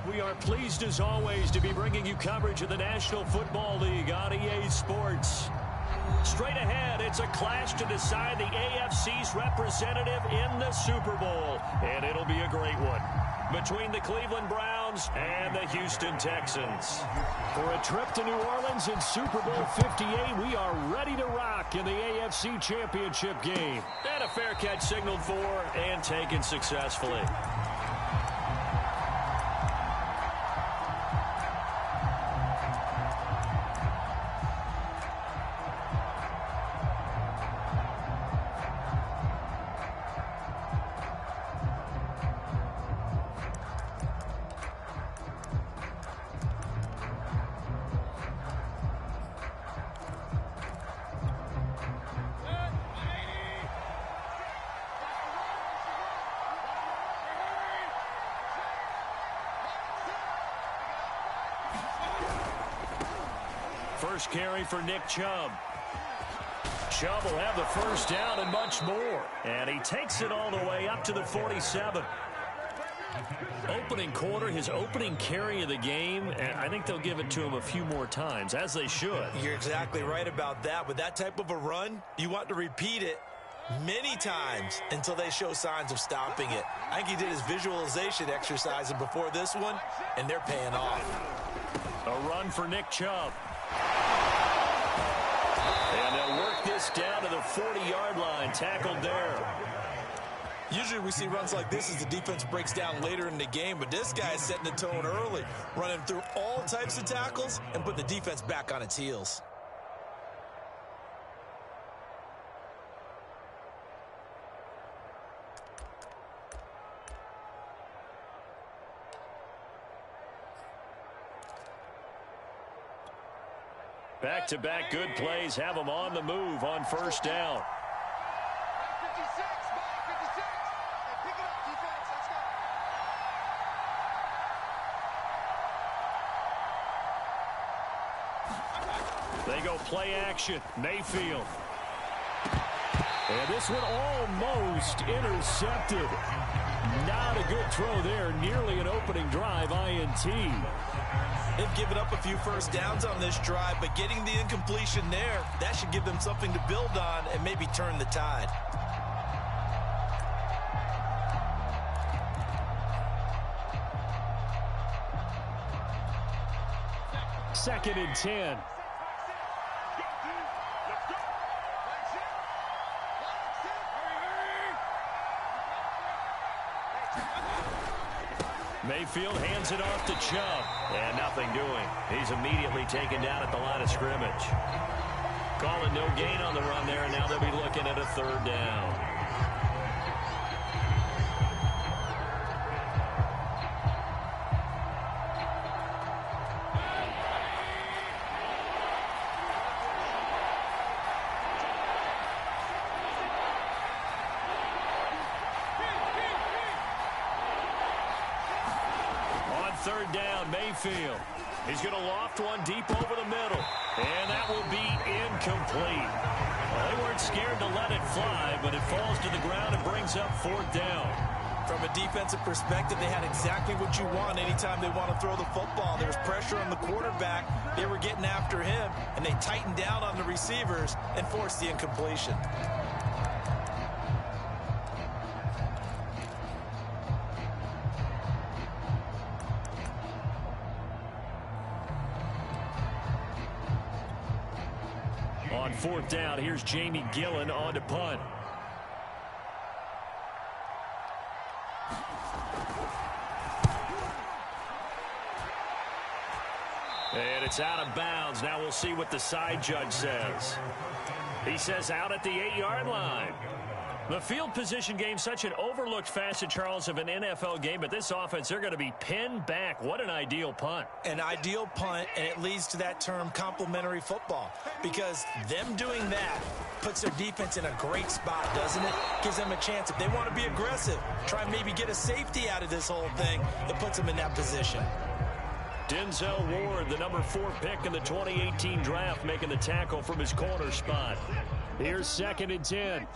We are pleased as always to be bringing you coverage of the National Football League on EA Sports. Straight ahead, it's a clash to decide the AFC's representative in the Super Bowl. And it'll be a great one between the Cleveland Browns and the Houston Texans. For a trip to New Orleans in Super Bowl 58, we are ready to rock in the AFC Championship game. And a fair catch signaled for and taken successfully. First carry for Nick Chubb. Chubb will have the first down and much more. And he takes it all the way up to the 47. Opening quarter, his opening carry of the game, and I think they'll give it to him a few more times, as they should. You're exactly right about that. With that type of a run, you want to repeat it many times until they show signs of stopping it. I think he did his visualization exercises before this one, and they're paying off. A run for Nick Chubb. And they'll work this down to the 40-yard line, tackled there. Usually we see runs like this as the defense breaks down later in the game, but this guy is setting the tone early, running through all types of tackles and put the defense back on its heels. Back-to-back good plays have them on the move on first down. They go play action. Mayfield. And this one almost intercepted. Not a good throw there. Nearly an opening drive INT. They've given up a few first downs on this drive, but getting the incompletion there, that should give them something to build on and maybe turn the tide. Second and 10. Mayfield hands it off to Chubb. And nothing doing. He's immediately taken down at the line of scrimmage. Calling no gain on the run there, and now they'll be looking at a third down. Third down, Mayfield. He's going to loft one deep over the middle. And that will be incomplete. Well, they weren't scared to let it fly, but it falls to the ground and brings up fourth down. From a defensive perspective, they had exactly what you want anytime they want to throw the football. There was pressure on the quarterback. They were getting after him, and they tightened down on the receivers and forced the incompletion. On fourth down, here's Jamie Gillen on to punt. And it's out of bounds. Now we'll see what the side judge says. He says out at the 8-yard line. The field position game, such an overlooked facet, Charles, of an NFL game, but this offense, they're going to be pinned back. What an ideal punt. An ideal punt, and it leads to that term complementary football, because them doing that puts their defense in a great spot, doesn't it? Gives them a chance. If they want to be aggressive, try and maybe get a safety out of this whole thing, it puts them in that position. Denzel Ward, the number 4 pick in the 2018 draft, making the tackle from his corner spot. Here's second and 10.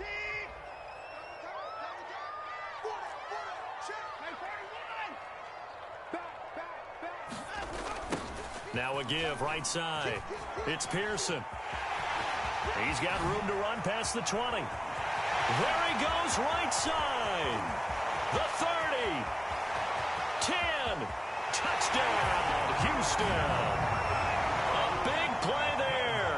Now a give, right side. It's Pearson. He's got room to run past the 20. There he goes, right side. The 30. 10. Touchdown, Houston. A big play there.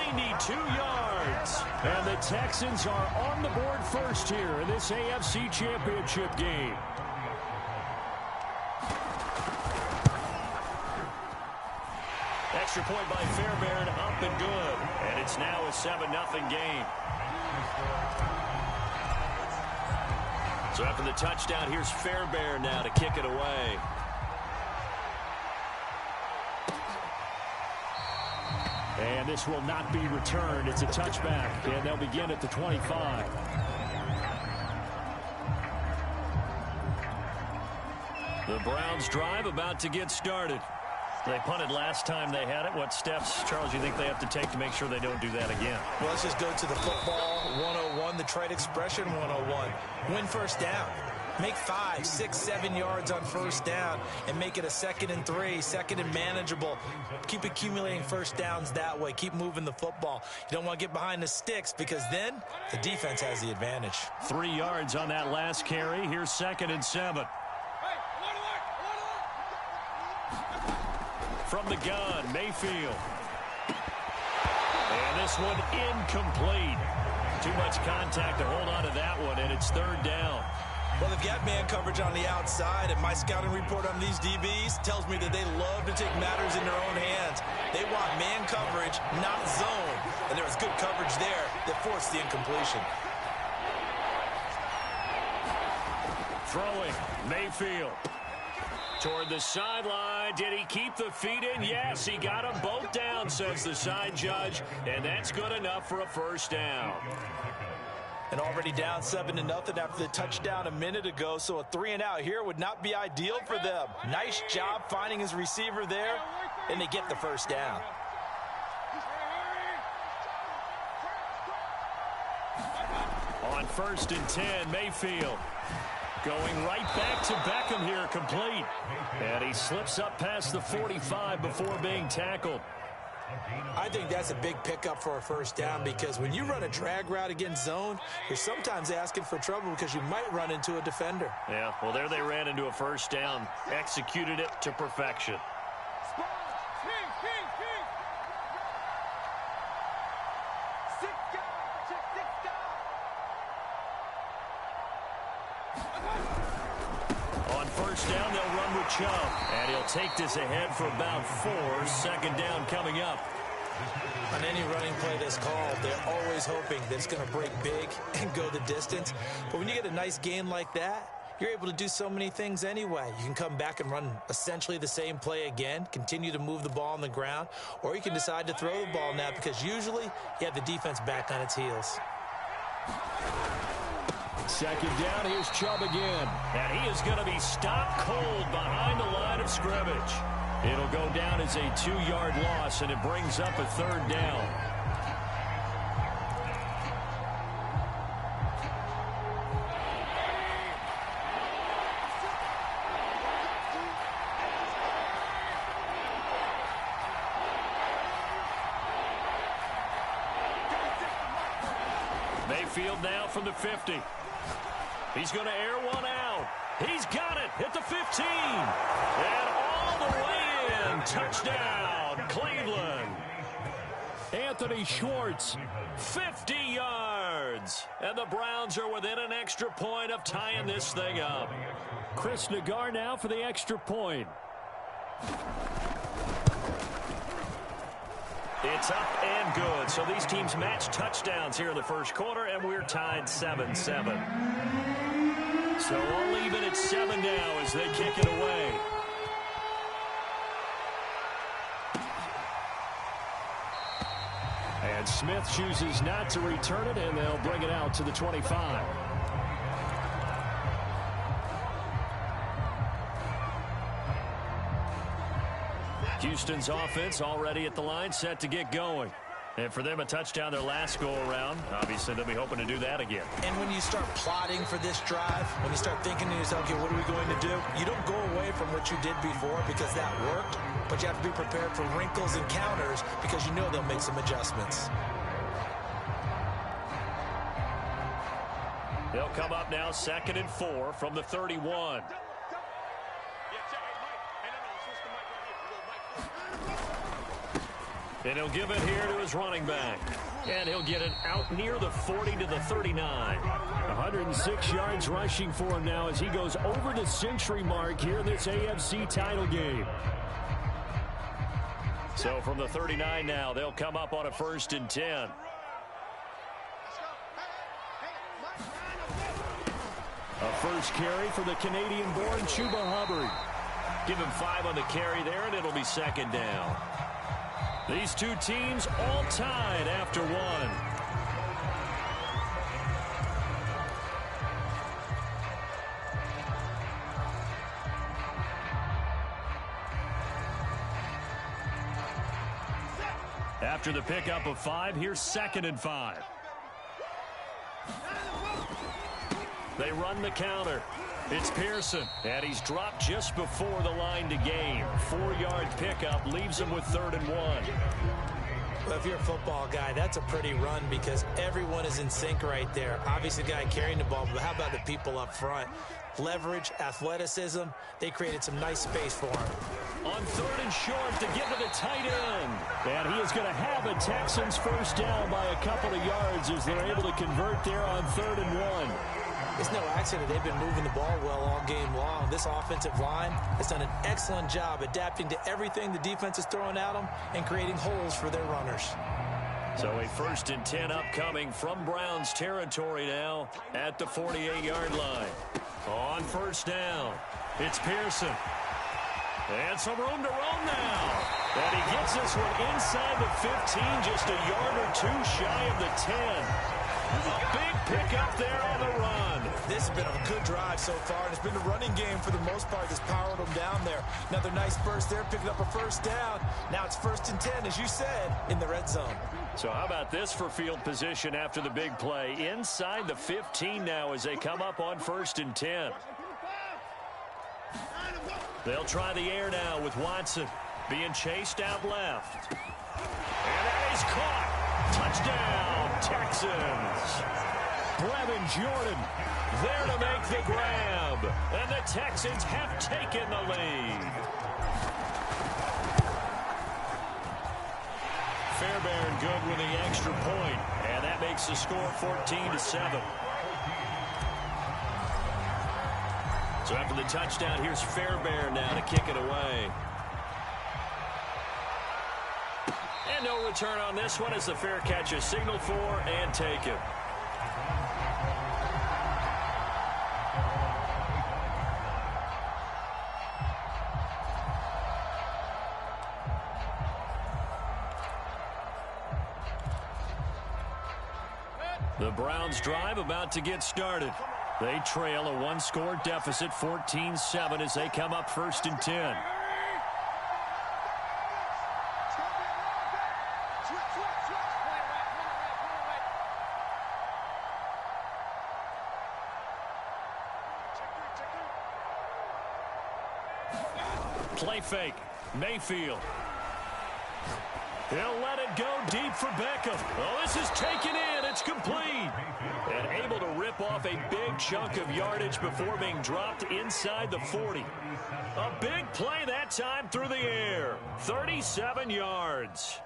92 yards. And the Texans are on the board first here in this AFC Championship game. Extra point by Fairbairn, up and good. And it's now a 7-0 game. So after the touchdown, here's Fairbairn now to kick it away. And this will not be returned. It's a touchback, and they'll begin at the 25. The Browns drive about to get started. They punted last time they had it. What steps, Charles, do you think they have to take to make sure they don't do that again? Well, let's just go to the football 101, the trade expression 101. Win first down. Make 5, 6, 7 yards on first down and make it a 2nd and 3, 2nd and manageable. Keep accumulating first downs that way. Keep moving the football. You don't want to get behind the sticks because then the defense has the advantage. 3 yards on that last carry. Here's 2nd and 7. From the gun, Mayfield. And this one incomplete. Too much contact to hold on to that one, and it's 3rd down. Well, they've got man coverage on the outside, and my scouting report on these DBs tells me that they love to take matters in their own hands. They want man coverage, not zone. And there was good coverage there that forced the incompletion. Throwing, Mayfield. Toward the sideline. Did he keep the feet in? Yes, he got them both down, says the side judge. And that's good enough for a first down. And already down 7-0 after the touchdown a minute ago. So a 3-and-out here would not be ideal for them. Nice job finding his receiver there. And they get the first down. On 1st and 10, Mayfield. Going right back to Beckham here, complete. And he slips up past the 45 before being tackled. I think that's a big pickup for a first down because when you run a drag route against zone, you're sometimes asking for trouble because you might run into a defender. Yeah, well, there they ran into a first down. Executed it to perfection. On first down, they'll run with Chubb. And he'll take this ahead for about 4. 2nd down coming up. On any running play that's called, they're always hoping that it's going to break big and go the distance. But when you get a nice gain like that, you're able to do so many things anyway. You can come back and run essentially the same play again, continue to move the ball on the ground, or you can decide to throw the ball now because usually you have the defense back on its heels. 2nd down, here's Chubb again. And he is going to be stopped cold behind the line of scrimmage. It'll go down as a 2-yard loss, and it brings up a 3rd down. Mayfield now from the 50. He's going to air one out. He's got it at the 15. And all the way in. Touchdown, Cleveland. Anthony Schwartz, 50 yards. And the Browns are within an extra point of tying this thing up. Chris Nagar now for the extra point. It's up and good. So these teams match touchdowns here in the first quarter, and we're tied 7-7. So all even at 7 now as they kick it away. And Smith chooses not to return it, and they'll bring it out to the 25. Houston's offense already at the line, set to get going. And for them, a touchdown their last go-around. Obviously, they'll be hoping to do that again. And when you start plotting for this drive, when you start thinking to yourself, okay, what are we going to do? You don't go away from where what you did before because that worked, but you have to be prepared for wrinkles and counters because you know they'll make some adjustments. They'll come up now 2nd and 4 from the 31. And he'll give it here to his running back. And he'll get it out near the 40 to the 39. 106 yards rushing for him now as he goes over the century mark here in this AFC title game. So from the 39 now, they'll come up on a 1st and 10. A first carry for the Canadian-born Chuba Hubbard. Give him 5 on the carry there, and it'll be 2nd down. These two teams all tied after 1. After the pickup of 5, here's 2nd and 5. They run the counter. It's Pearson, and he's dropped just before the line to gain. 4-yard pickup leaves him with 3rd and 1. Well, if you're a football guy, that's a pretty run because everyone is in sync right there. Obviously, the guy carrying the ball, but how about the people up front? Leverage, athleticism, they created some nice space for him. On 3rd and short to get to the tight end. And he is going to have a Texans first down by a couple of yards as they're able to convert there on 3rd and 1. It's no accident they've been moving the ball well all game long. This offensive line has done an excellent job adapting to everything the defense is throwing at them and creating holes for their runners. So a 1st and 10 upcoming from Browns territory now at the 48-yard line. On 1st down, it's Pearson. And some room to roam now. And he gets this one inside the 15, just a yard or 2 shy of the 10. A big pickup there on the run. This has been a good drive so far, and it's been the running game for the most part that's powered them down there. Another nice burst there, picking up a 1st down. Now it's 1st and 10, as you said, in the red zone. So how about this for field position after the big play? Inside the 15 now as they come up on 1st and 10. They'll try the air now with Watson being chased out left. And that is caught. Touchdown, Texans. Brevin Jordan there to make the grab. And the Texans have taken the lead. Fairbairn good with the extra point. And that makes the score 14-7. So after the touchdown, here's Fairbairn now to kick it away. And no return on this one as the fair catch is signaled for and taken. The Browns drive about to get started. They trail a 1-score deficit, 14-7, as they come up 1st and 10. Play fake. Mayfield. He'll let it go deep for Beckham. Oh, this is taken in. It's complete. And able to rip off a big chunk of yardage before being dropped inside the 40. A big play that time through the air. 37 yards.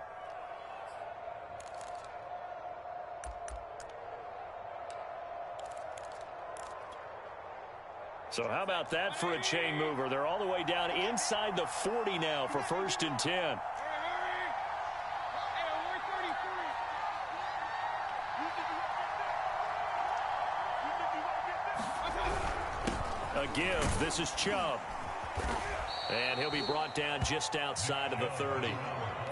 So how about that for a chain mover? They're all the way down inside the 40 now for 1st and 10. A give. This is Chubb. And he'll be brought down just outside of the 30.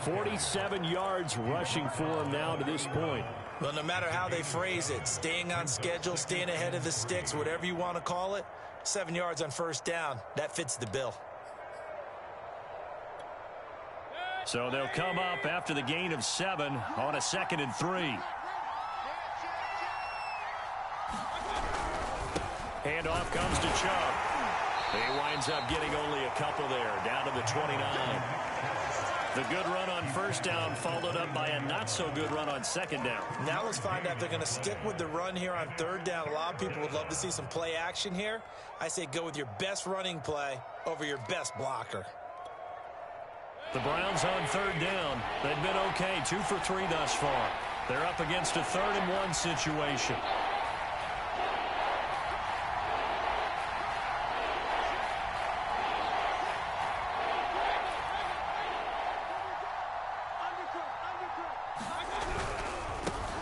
47 yards rushing for him now to this point. Well, no matter how they phrase it, staying on schedule, staying ahead of the sticks, whatever you want to call it, 7 yards on 1st down, that fits the bill. So they'll come up after the gain of 7 on a 2nd and 3. Handoff comes to Chubb. He winds up getting only a couple there, down to the 29. The good run on first down followed up by a not-so-good run on second down. Now let's find out if they're going to stick with the run here on third down. A lot of people would love to see some play action here. I say go with your best running play over your best blocker. The Browns on third down. They've been okay, 2 for 3 thus far. They're up against a 3rd and 1 situation.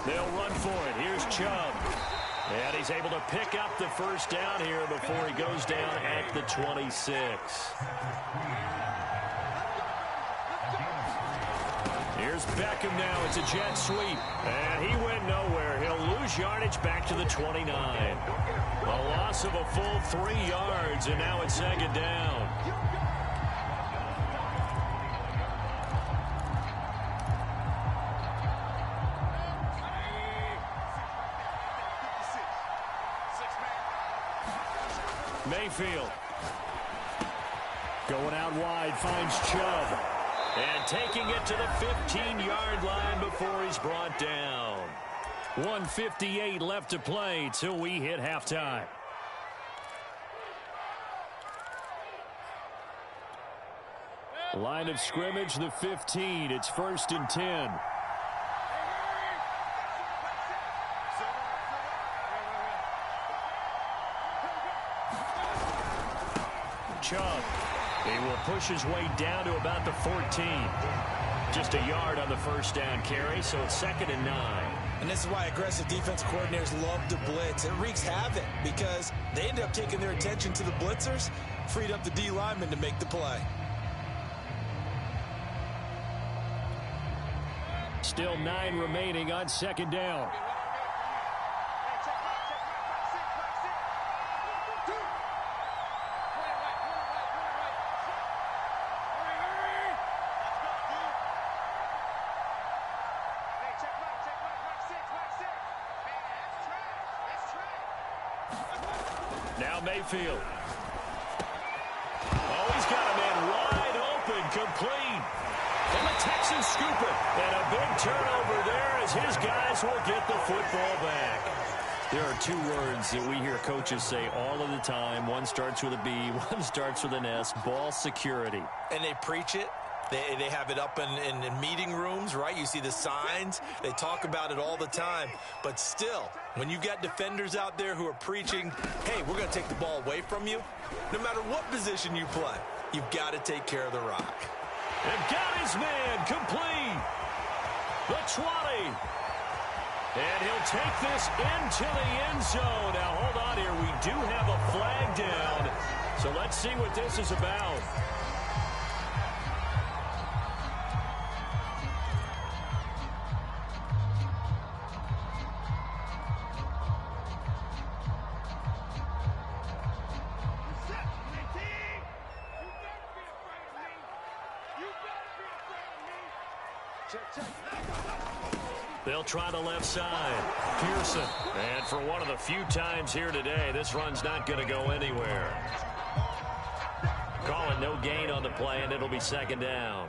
They'll run for it. Here's Chubb. And he's able to pick up the first down here before he goes down at the 26. Here's Beckham now. It's a jet sweep. And he went nowhere. He'll lose yardage back to the 29. A loss of a full 3 yards, and now it's second down. Mayfield. Going out wide, finds Chubb. And taking it to the 15-yard line before he's brought down. 1:58 left to play till we hit halftime. Line of scrimmage, the 15. It's 1st and 10. Chubb. He will push his way down to about the 14. Just a yard on the first down carry, so it's 2nd and 9. And this is why aggressive defense coordinators love to blitz. It wreaks havoc because they end up taking their attention to the blitzers, freed up the D lineman to make the play. Still 9 remaining on 2nd down. Now Mayfield. Oh, he's got a man wide open, complete. And the Texans scoop it. And a big turnover there as his guys will get the football back. There are 2 words that we hear coaches say all of the time. One starts with a B, one starts with an S, ball security. And they preach it. They have it up in meeting rooms, right? You see the signs. They talk about it all the time. But still, when you've got defenders out there who are preaching, hey, we're going to take the ball away from you, no matter what position you play, you've got to take care of the rock. And got his man complete. The 20. And he'll take this into the end zone. Now, hold on here. We do have a flag down. So let's see what this is about. They'll try the left side. Pearson. And for one of the few times here today, this run's not going to go anywhere. Call it no gain on the play, and it'll be 2nd down.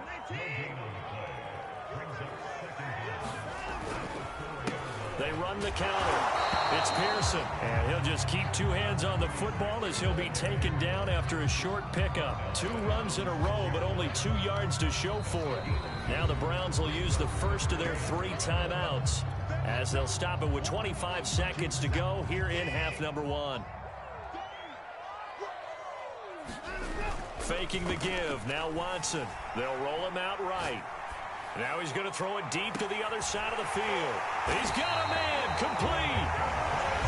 They run the counter. It's Pearson. And he'll just keep 2 hands on the football as he'll be taken down after a short pickup. 2 runs in a row, but only 2 yards to show for it. Now the Browns will use the first of their 3 timeouts as they'll stop it with 25 seconds to go here in half number 1. Faking the give. Now Watson. They'll roll him out right. Now he's going to throw it deep to the other side of the field. He's got a man complete.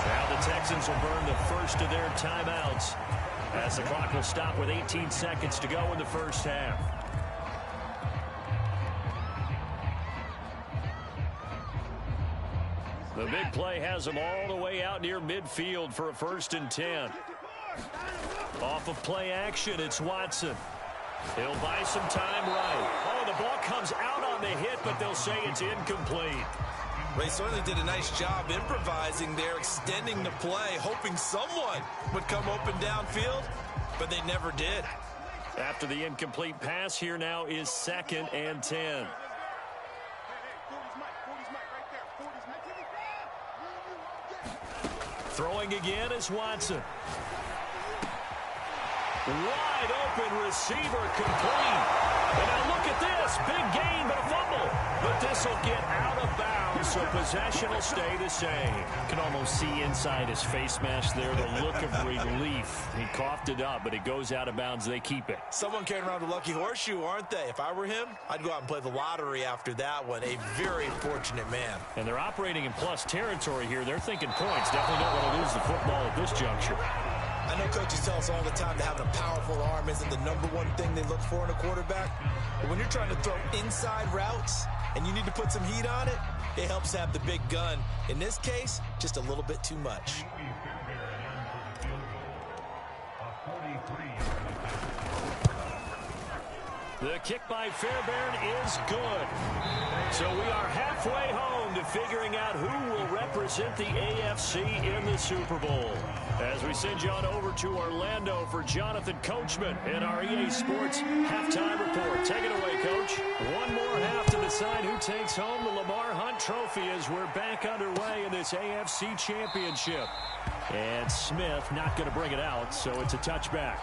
Now the Texans will burn the first of their timeouts as the clock will stop with 18 seconds to go in the first half. The big play has them all the way out near midfield for a 1st and 10. Off of play action, it's Watson. He'll buy some time right. Oh, the ball comes out on the hit, but they'll say it's incomplete. They certainly did a nice job improvising there, extending the play, hoping someone would come open downfield, but they never did. After the incomplete pass, here now is 2nd and 10. Throwing again is Watson. Wide open receiver complete. And now look at this. Big gain, but a fumble. But this will get out of bounds, so possession will stay the same. You can almost see inside his face mask there the look of relief. He coughed it up, but it goes out of bounds. They keep it. Someone carrying around a lucky horseshoe, aren't they? If I were him, I'd go out and play the lottery after that one. A very fortunate man. And they're operating in plus territory here. They're thinking points. Definitely don't want to lose the football at this juncture. I know coaches tell us all the time that having a powerful arm isn't the #1 thing they look for in a quarterback. But when you're trying to throw inside routes and you need to put some heat on it, it helps have the big gun. In this case, just a little bit too much. The kick by Fairbairn is good. So we are halfway home to figuring out who will represent the AFC in the Super Bowl. As we send you on over to Orlando for Jonathan Coachman in our EA Sports Halftime Report. Take it away, Coach. One more half to decide who takes home the Lamar Hunt Trophy as we're back underway in this AFC Championship. And Smith not going to bring it out, so it's a touchback.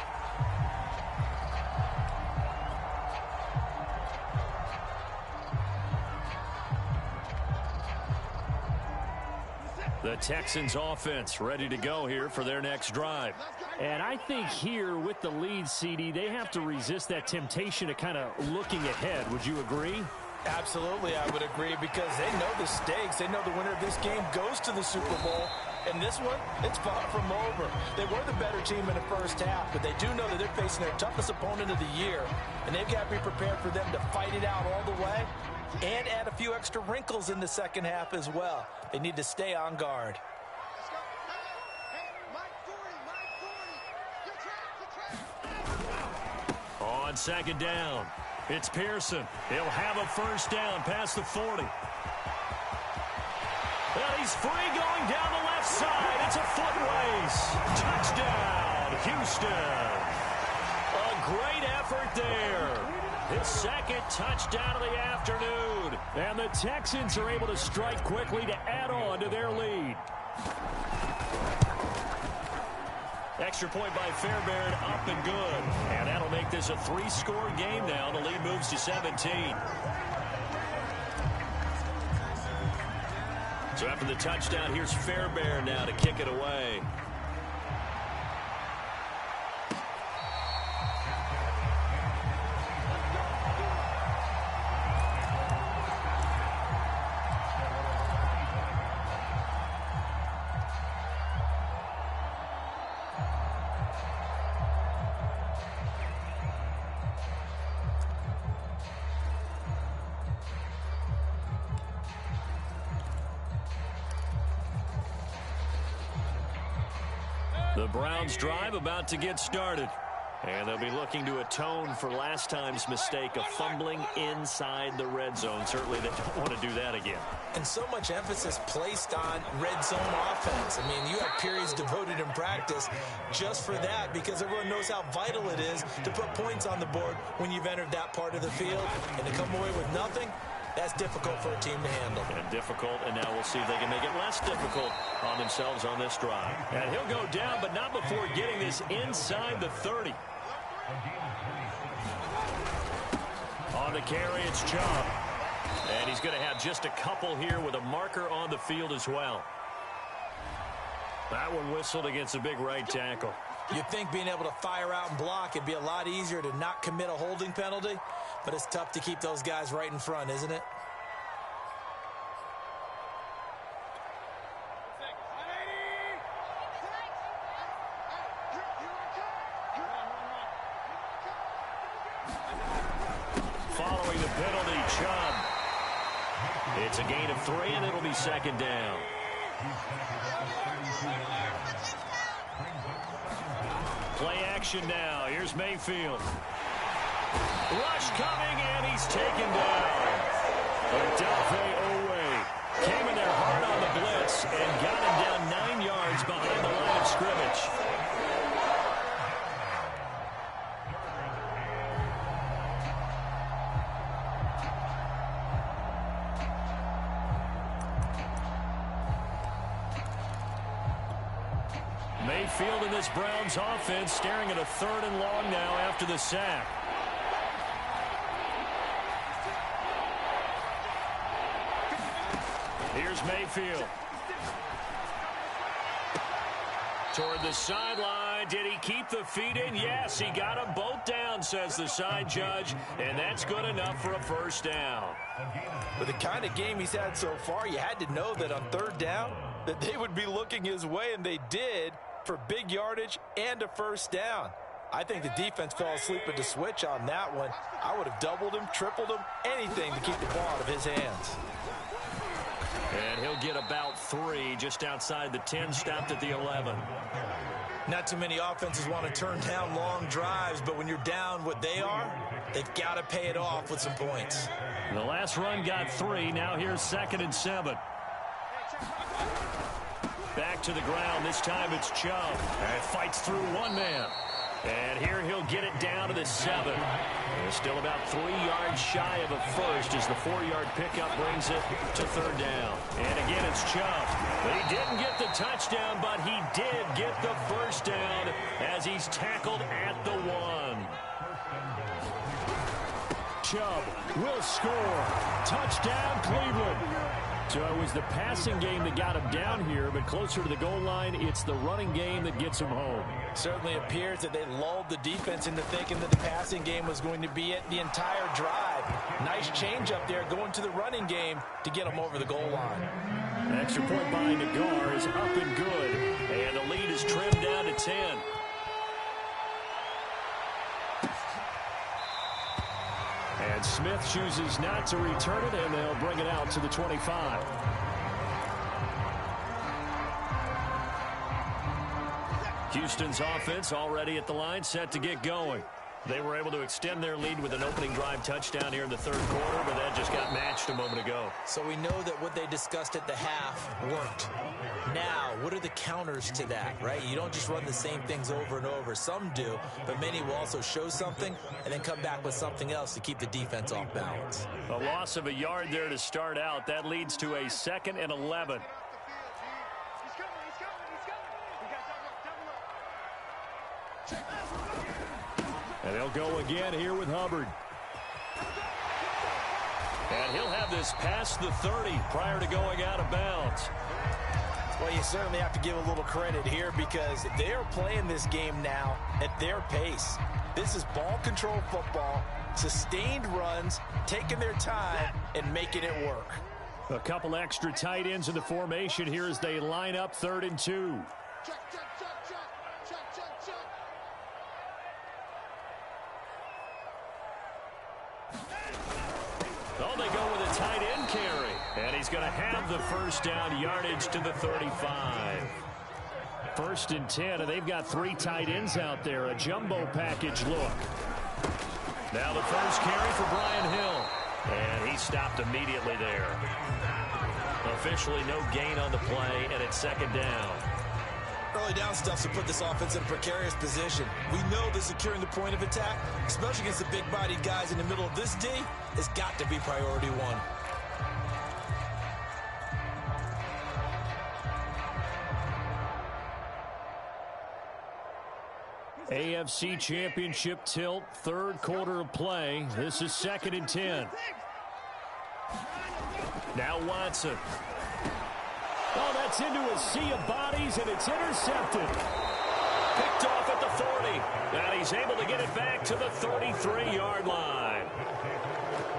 The Texans offense ready to go here for their next drive. And I think here with the lead, CD, they have to resist that temptation of kind of looking ahead. Would you agree? Absolutely, I would agree, because they know the stakes. They know the winner of this game goes to the Super Bowl. And this one, it's far from over. They were the better team in the first half, but they do know that they're facing their toughest opponent of the year. And they've got to be prepared for them to fight it out all the way and add a few extra wrinkles in the second half as well. They need to stay on guard. On 2nd down, it's Pearson. He'll have a first down past the 40. And he's free going down the left side. It's a foot race. Touchdown, Houston. A great effort there. His 2nd touchdown of the afternoon. And the Texans are able to strike quickly to add on to their lead. Extra point by Fairbairn, up and good. And that'll make this a 3-score game now. The lead moves to 17. So after the touchdown, here's Fairbairn now to kick it away. The Browns drive about to get started. And they'll be looking to atone for last time's mistake of fumbling inside the red zone. Certainly they don't want to do that again. And so much emphasis placed on red zone offense. I mean, you have periods devoted in practice just for that, because everyone knows how vital it is to put points on the board when you've entered that part of the field. And to come away with nothing, that's difficult for a team to handle. And difficult, and now we'll see if they can make it less difficult on themselves on this drive. And he'll go down, but not before getting this inside the 30. On the carry, it's Chubb. And he's going to have just a couple here with a marker on the field as well. That one whistled against a big right tackle. You'd think being able to fire out and block, it'd be a lot easier to not commit a holding penalty, but it's tough to keep those guys right in front, isn't it? Following the penalty, Chubb. It's a gain of 3, and it'll be 2nd down. Play action now. Here's Mayfield. Rush coming, and he's taken down. Odafe Owe came in there hard on the blitz and got him down 9 yards behind the line of scrimmage. Mayfield in this Browns offense staring at a 3rd and long now after the sack. Here's Mayfield. Toward the sideline. Did he keep the feet in? Yes, he got them both down, says the side judge, and that's good enough for a 1st down. With the kind of game he's had so far, you had to know that on 3rd down that they would be looking his way, and they did, for big yardage and a 1st down. I think the defense fell asleep at the switch on that one. I would have doubled him, tripled him, anything to keep the ball out of his hands. And he'll get about 3 just outside the 10, stopped at the 11. Not too many offenses want to turn down long drives, but when you're down what they are, they've got to pay it off with some points. The last run got 3. Now here's 2nd and 7. Back to the ground. This time it's Chubb. And fights through one man. And here he'll get it down to the 7. And still about 3 yards shy of a 1st as the 4-yard pickup brings it to 3rd down. And again it's Chubb. He didn't get the touchdown, but he did get the 1st down as he's tackled at the 1. Chubb will score. Touchdown, Cleveland. So it was the passing game that got him down here, but closer to the goal line, it's the running game that gets him home. Certainly appears that they lulled the defense into thinking that the passing game was going to be it the entire drive. Nice change up there going to the running game to get him over the goal line. An extra point by Nagar is up and good, and the lead is trimmed down to 10. And Smith chooses not to return it, and they'll bring it out to the 25. Houston's offense already at the line, set to get going. They were able to extend their lead with an opening drive touchdown here in the 3rd quarter, but that just got matched a moment ago. So we know that what they discussed at the half worked. Now, what are the counters to that, right? You don't just run the same things over and over. Some do, but many will also show something and then come back with something else to keep the defense off balance. A loss of a yard there to start out. That leads to a 2nd and 11. And they'll go again here with Hubbard. And he'll have this past the 30 prior to going out of bounds. Well, you certainly have to give a little credit here because they are playing this game now at their pace. This is ball control football, sustained runs, taking their time and making it work. A couple extra tight ends in the formation here as they line up 3rd and 2. Oh, they go with a tight end carry. And he's going to have the 1st down, yardage to the 35. 1st and 10, and they've got 3 tight ends out there. A jumbo package look. Now the first carry for Brian Hill. And he stopped immediately there. Officially no gain on the play, and it's 2nd down. Early down stuff to put this offense in a precarious position. We know that securing the point of attack, especially against the big-bodied guys in the middle of this D, has got to be priority 1. AFC Championship tilt, 3rd quarter of play. This is 2nd and 10. Now Watson. Oh, that's into a sea of bodies, and it's intercepted. Picked off at the 40. And he's able to get it back to the 33-yard line.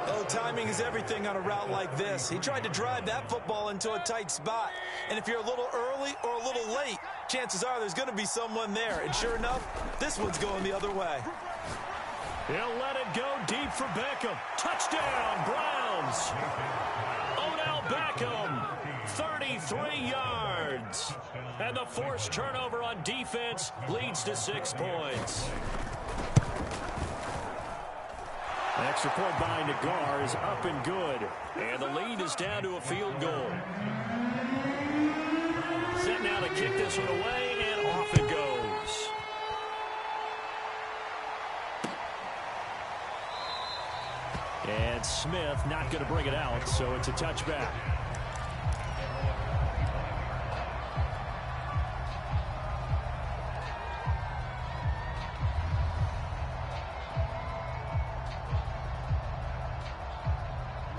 Oh, timing is everything on a route like this. He tried to drive that football into a tight spot. And if you're a little early or a little late, chances are there's going to be someone there. And sure enough, this one's going the other way. He'll let it go deep for Beckham. Touchdown, Browns. Odell Beckham, 33 yards. And the forced turnover on defense leads to 6 points. Extra point by Nagar is up and good. And the lead is down to a field goal. Set now to kick this one away, and off it goes. And Smith not going to bring it out, so it's a touchback.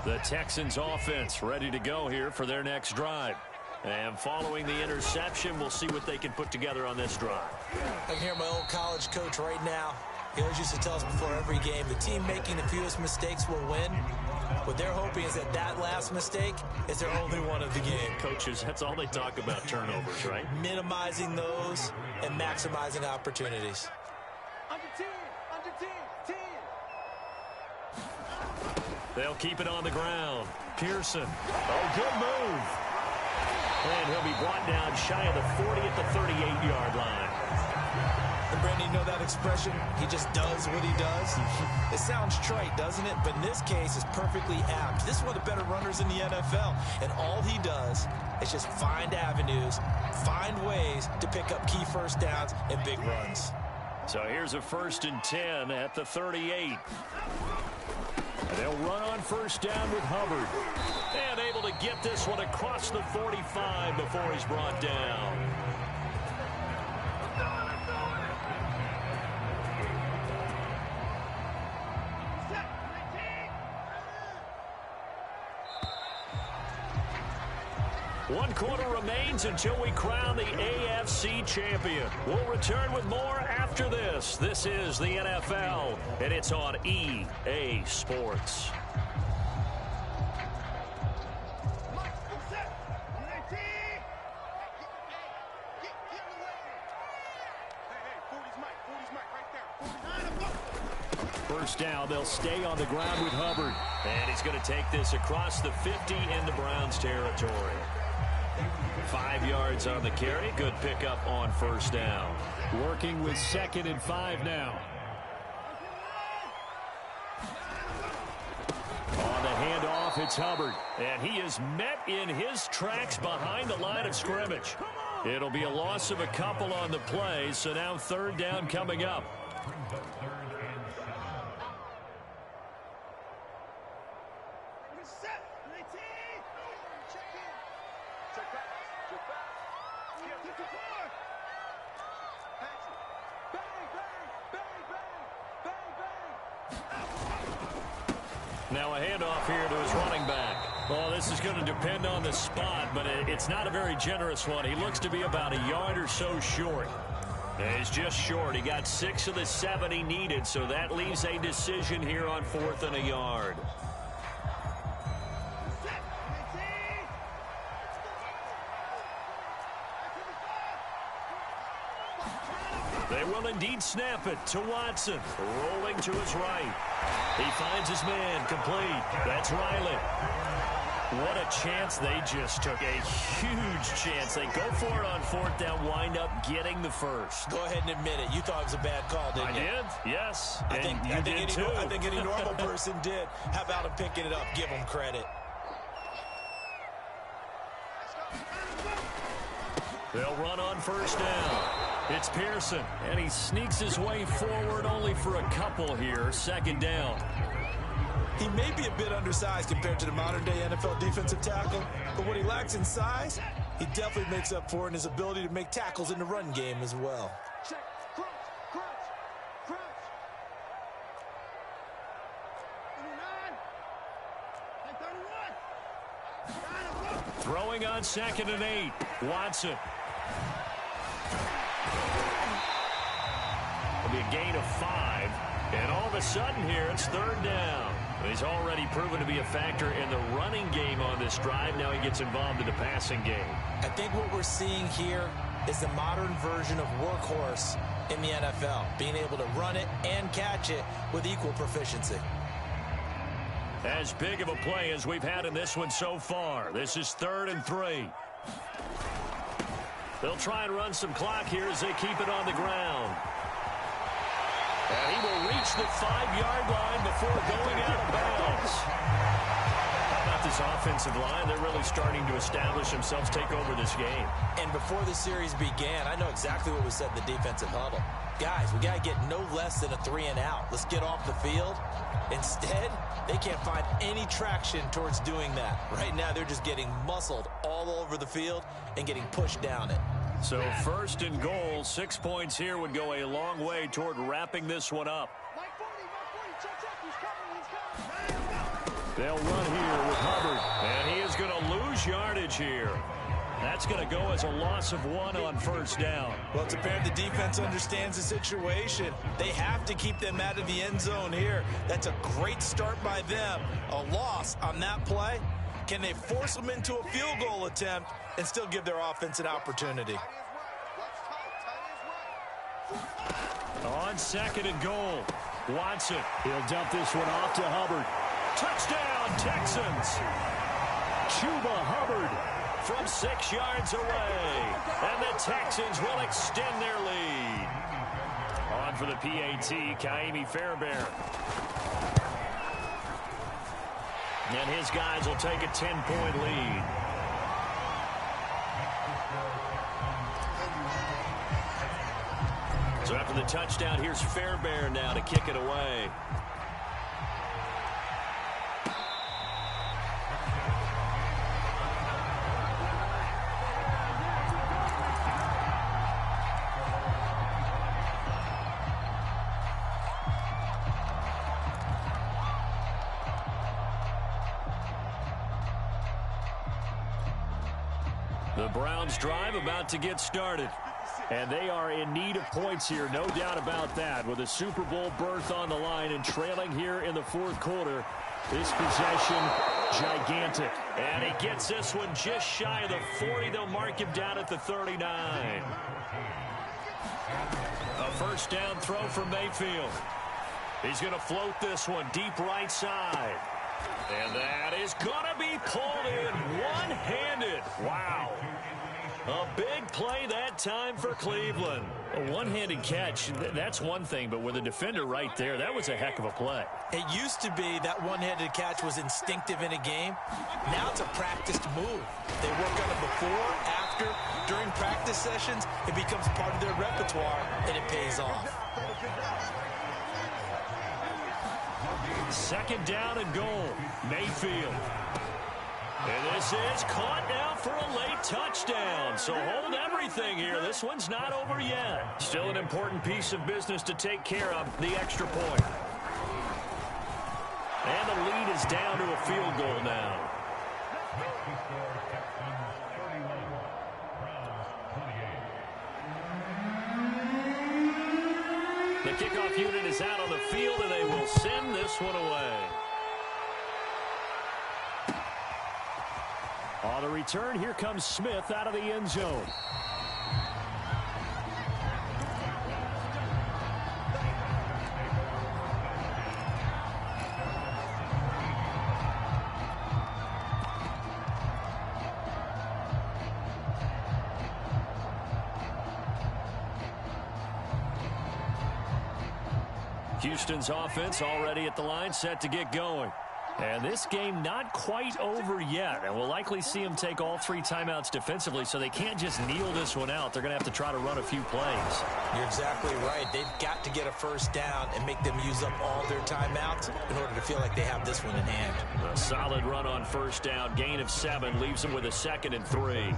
The Texans offense ready to go here for their next drive. And following the interception, we'll see what they can put together on this drive. I can hear my old college coach right now. He always used to tell us before every game, the team making the fewest mistakes will win. What they're hoping is that that last mistake is their only one of the game. Coaches, that's all they talk about, turnovers, right? Minimizing those and maximizing opportunities. Under 10, under 10, 10. They'll keep it on the ground. Pearson. Oh, good move. And he'll be brought down shy of the 40 at the 38-yard line. And Brandon, you know that expression? He just does what he does. It sounds trite, doesn't it? But in this case, it's perfectly apt. This is one of the better runners in the NFL. And all he does is just find avenues, find ways to pick up key first downs and big runs. So here's a 1st and 10 at the 38. They'll run on first down with Hubbard. And able to get this one across the 45 before he's brought down. One quarter remains until we crown the AFC champion. We'll return with more after this. This is the NFL, and it's on EA Sports. First down, they'll stay on the ground with Hubbard. And he's going to take this across the 50 into Browns territory. 5 yards on the carry. Good pickup on first down. Working with 2nd and 5 now. On the handoff, it's Hubbard. And he is met in his tracks behind the line of scrimmage. It'll be a loss of a couple on the play, so now 3rd down coming up. Now a handoff here to his running back. Well, this is going to depend on the spot, but it's not a very generous one. He looks to be about a yard or so short. He's just short. He got 6 of the 7 he needed, so that leaves a decision here on 4th and a yard. They will indeed snap it to Watson. Rolling to his right. He finds his man complete. That's Riley. What a chance they just took. A huge chance. They go for it on 4th down, wind up getting the first. Go ahead and admit it. You thought it was a bad call, didn't you? I did, yes. I think any normal person did. How about him picking it up? Give him credit. They'll run on first down. It's Pearson, and he sneaks his way forward only for a couple here. 2nd down. He may be a bit undersized compared to the modern-day NFL defensive tackle, but what he lacks in size, he definitely makes up for in his ability to make tackles in the run game as well. Check. Crunch. Crunch. Crunch. Throwing on 2nd and 8. Watson. It'll be a gain of 5. And all of a sudden here, it's 3rd down. He's already proven to be a factor in the running game on this drive. Now he gets involved in the passing game. I think what we're seeing here is the modern version of workhorse in the NFL, being able to run it and catch it with equal proficiency. As big of a play as we've had in this one so far. This is 3rd and 3. They'll try and run some clock here as they keep it on the ground. And he will reach the 5-yard line before going out of bounds. How about this offensive line? They're really starting to establish themselves, take over this game. And before the series began, I know exactly what was said in the defensive huddle. Guys, we got to get no less than a 3-and-out. Let's get off the field. Instead, they can't find any traction towards doing that. Right now, they're just getting muscled all over the field and getting pushed down it. So 1st and goal, 6 points here would go a long way toward wrapping this one up. Mike 40, check, he's coming. They'll run here with Hubbard, and he is going to lose yardage here. That's going to go as a loss of 1 on 1st down. Well, it's apparent the defense understands the situation. They have to keep them out of the end zone here. That's a great start by them. A loss on that play. Can they force them into a field goal attempt and still give their offense an opportunity? On 2nd and goal, Watson. He'll dump this one off to Hubbard. Touchdown, Texans. Chuba Hubbard from 6 yards away. And the Texans will extend their lead. On for the PAT, Kaimi Fairbairn. And his guys will take a 10-point lead. So after the touchdown, here's Fairbairn now to kick it away. The Browns drive about to get started. And they are in need of points here, no doubt about that. With a Super Bowl berth on the line and trailing here in the 4th quarter. This possession, gigantic. And he gets this one just shy of the 40. They'll mark him down at the 39. A 1st down throw for Mayfield. He's going to float this one deep right side. And that is going to be pulled in one-handed. Wow. A big play that time for Cleveland. A one-handed catch, that's one thing, but with a defender right there, that was a heck of a play. It used to be that one-handed catch was instinctive in a game. Now it's a practiced move. They work on it before, after, during practice sessions. It becomes part of their repertoire, and it pays off. 2nd down and goal. Mayfield. And this is caught now for a late touchdown. So hold everything here. This one's not over yet. Still an important piece of business to take care of, the extra point. And the lead is down to a field goal now. The kickoff unit is out on the field, and they will send this one away. On the return, here comes Smith out of the end zone. Houston's offense already at the line, set to get going. And this game not quite over yet. And we'll likely see them take all 3 timeouts defensively, so they can't just kneel this one out. They're going to have to try to run a few plays. You're exactly right. They've got to get a 1st down and make them use up all their timeouts in order to feel like they have this one in hand. A solid run on 1st down. Gain of 7 leaves them with a 2nd and 3.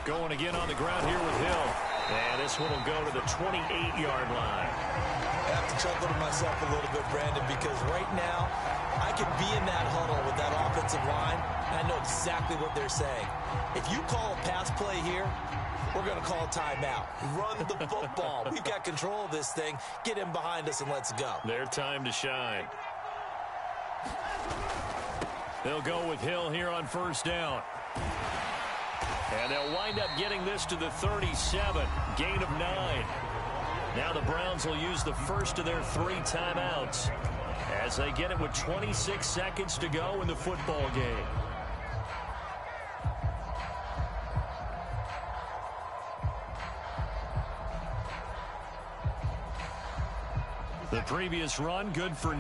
Going again on the ground here with Hill. And this one will go to the 28-yard line. I have to chuckle to myself a little bit, Brandon, because right now I could be in that huddle with that offensive line, and I know exactly what they're saying. If you call a pass play here, we're going to call a timeout. Run the football. We've got control of this thing. Get him behind us and let's go. Their time to shine. They'll go with Hill here on 1st down. And they'll wind up getting this to the 37. Gain of 9. Now the Browns will use the first of their 3 timeouts. as they get it with 26 seconds to go in the football game. The previous run good for